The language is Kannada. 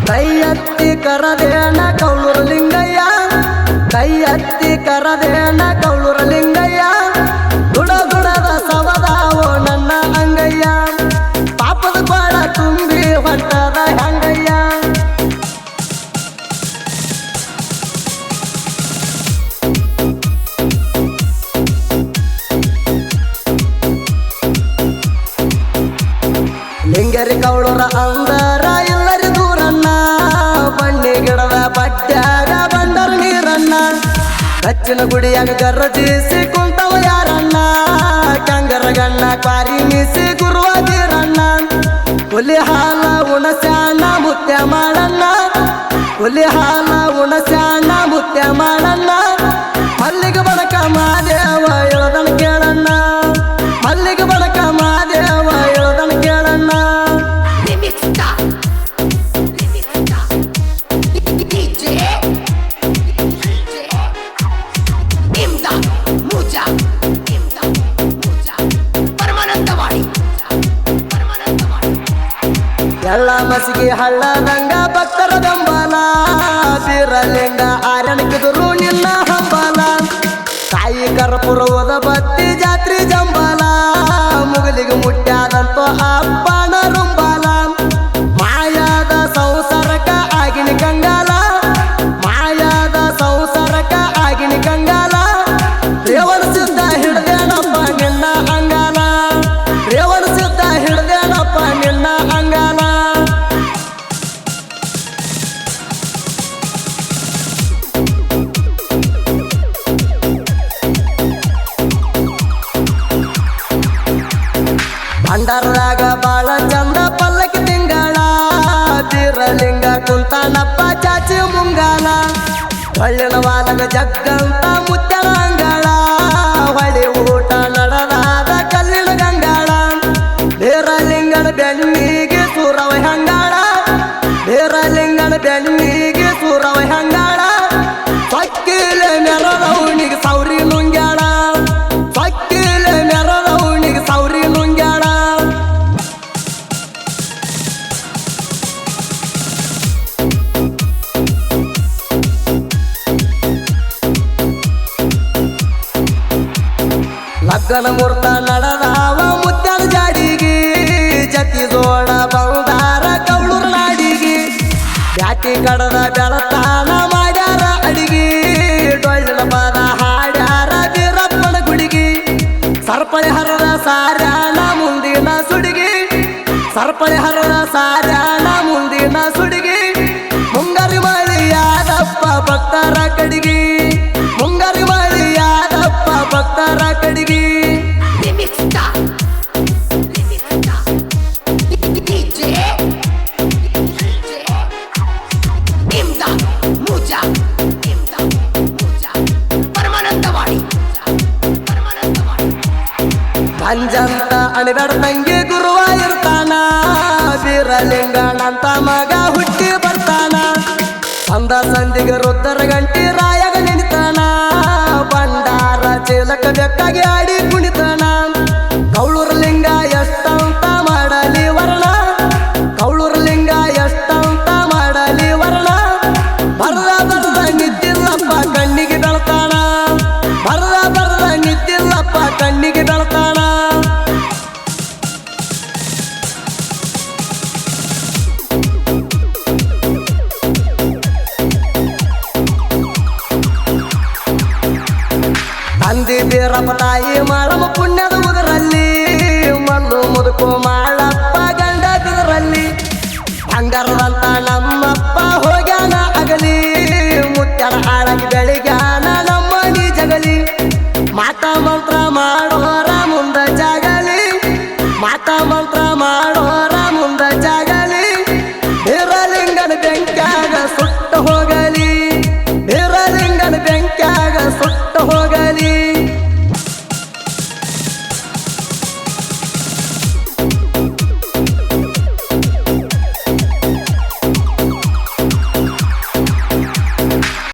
ಕೈ ಎತ್ತಿ ಕರದೇನ ಕೌಳೂರ ಲಿಂಗಯ್ಯ ಕೈ ಎತ್ತಿ ಕರದೇನ ಕೌಳೂರ ಲಿಂಗಯ್ಯ ಗುಡ ಗುಡದ ಸವದಾವೋ ನನ್ನ ಅಂಗಯ್ಯ ಪಾಪದ ಬಾಳ ತುಂಬಿ ಹೊಟ್ಟದ ಹಂಗಯ್ಯ ಲಿಂಗರಿ ಕೌಳೂರ ಅಂದರ ಎಲ್ಲರಿ ದೂರನ್ನ ಬಣ್ಣಿ ಗಿಡದ ಬಡ್ಡ್ಯಾಗ ಬಂಡರ ನೀರನ್ನ ಕಚ್ಚಿನ ಗುಡಿಯಾಗ ಗರ್ಜಿಸಿ ಕುಂತವ ಯಾರನ್ನ ಕಂಗರ ಗಣ್ಣ ಕ್ವಾರಿ ಮೀಸಿ ಗುರುವಾದಿರನ್ನ ಹುಲಿ ಹಾಲ ಉಣಸ್ಯಾಣ ಮುತ್ಯ ಮಾಡಣ್ಣ ಹುಲಿ ಹಾಲ ಉಣಸ್ಯಾಣ ಮುತ್ಯ ಮಾಡಣ್ಣ ಮಲ್ಲಿಗೆ ಬಡಕ ಮಾದೇವ ಇಳದನ ಕೇಳಣ್ಣ ಮಲ್ಲಿಗೆ ಬಡಕ ಮಾದೇವ ಇಳದನ ಕೇಳಣ್ಣ ಎಲ್ಲ ಮಸಿಗೆ ಹಳ್ಳದಂಗ ಭಕ್ತರ ಬೆಂಬಲ ಬೀರಲಿಂಗ ಆರಣಕಿದ್ರು ನಿನ್ನ ಹಂಬಲ ತಾಯಿ ಕರ್ಪುರದ ಬತ್ತಿ ಜಾತ್ರಿ ಜಂಬಲ ಮುಗಲಿಗೆ ಮುಟ್ಟ್ಯಾದಂತ ಅಪ್ಪನ ರುಂಬಲ ಮಾಯಾದ ಸಂಸಾರಕ ಆಗಿನಿ ಕಂಗಾಲ ಮಾಯಾದ ಸಂಸಾರಕ ಆಗಿನಿ ಕಂಗಾಲ ರೇವಣ ಸಿದ್ಧ ಹಿಡ್ದೇನಪ್ಪ ನಿನ್ನ ಅಂಗಾಲ ರೇವಣ ಸಿದ್ಧ ಹಿಡ್ದೇನಪ್ಪ ನಿನ್ನ ಅಂಗಾಲ ಭಂಡಾರದಾಗ ಬಾಳ ಚಂದ ಪಲ್ಲಕ್ಕಿ ತಿಂಗಳ ಬೀರಲಿಂಗ ಕುಂತಾನಪ್ಪ ಚಾಚಿ ಮುಂಗಾಲ ಒಳ್ಳಿನ ವಾಲಗ ಜಗ್ಗಂತ ಮುತ್ಯನ ಅಂಗಳ ಹೊಳಿ ಊಟ ನಡೆದಾದ ಕಲ್ಲಿನ ಗಂಗಾಳ ಬೀರಲಿಂಗನ ಬೆನ್ನಿಗೆ ಸೂರವ ಹಂಗಾಳ ಬೀರಲಿಂಗನ ಬೆನ್ನಿಗೆ ಸೂರವ ಹಂಗಾಳ ಸಕ್ಕಿಲೆ ಮೆರದವನಿಗೆ ಸೌರಿ ನುಂಗ್ಯಾಳ ಸಕ್ಕಿಲೆ ಮೆರದವನಿಗೆ ಸೌರಿ ನುಂಗ್ಯಾಳ ಲಗ್ನ ಮುಹೂರ್ತ ನಡೆದಾವ ಮುತ್ಯನ ಜಾಡಿಗೆ ಜತಿ ಜೋಡ ಬಂದಾರ ಕೌಳೂರ ನಾಡಿಗೆ ಬ್ಯಾಟಿ ಕಡದ ಬೆಳತಾನ ಮಾಡ್ಯಾರ ಅಡಿಗೆ ಡೊಳ್ಳಿನ ಪದ ಹಾಡ್ಯಾರ ಬೀರಪ್ಪನ ಗುಡಿಗೆ ಸರ್ಪಳಿ ಹರದ ಸಾರ್ಯಾನ ಮುಂದಿನ ಸುಡಿಗೆ ಸರ್ಪಳಿ ಹರದ ಸಾರ್ಯಾನ ಮುಂದಿನ ಸುಡಿಗೆ ಮುಂಗಾರಿ ಮಳಿಯಾದಪ್ಪ ಭಕ್ತರ ಕಡಿಗೆ ಮುಂಗಾರಿ ಮಳಿಯಾದಪ್ಪ ಭಕ್ತರ ಕಡಿಗೆ ಅಂಜಂತ ಅಣಿಬೇಡ ತಂಗಿ ಗುರುವ ಇರ್ತಾನ ಬೀರಲಿಂಗನಂತ ಮಗ ಹುಟ್ಟಿ ಬರ್ತಾನ ಅಂದ ಸಂದಿಗೆ ರುದ್ರ ಗಂಟಿ ರಾಯಗ ನಿಂತಾನ ಬಂಡಾರ ಚೀಲಕ ಬೆಕ್ಕಾಗಿ ಆಡಿ ಕುಣಿತಾನ ಕೌಳೂರ ಲಿಂಗ ಎಷ್ಟಂತ ಮಾಡಲಿ ವರ್ಣ ಕೌಳೂರ ಲಿಂಗ ಎಷ್ಟಂತ ಮಾಡಲಿ ವರ್ಣ ಬರದ ಬರದ ನಿದ್ದಿಲ್ಲಪ್ಪ ಕಣ್ಣಿಗೆ ಬೆಳತಾನ ಬರದ ಬರದ ನಿದ್ದಿಲ್ಲಪ್ಪ ಕಣ್ಣಿಗೆ ಬೆಳತಾನ ತಂದಿ ಬೀರಪ್ಪ ತಾಯಿ ಮಾಡಮ್ಮ ಪುಣ್ಯದ ಉದರಲ್ಲಿ ಮಲ್ಲು ಮುದುಕು ಮಾಡಪ್ಪ ಗಂಡ ಬಿದರಲ್ಲಿ ಬಂಗಾರದಂತ ನಮ್ಮ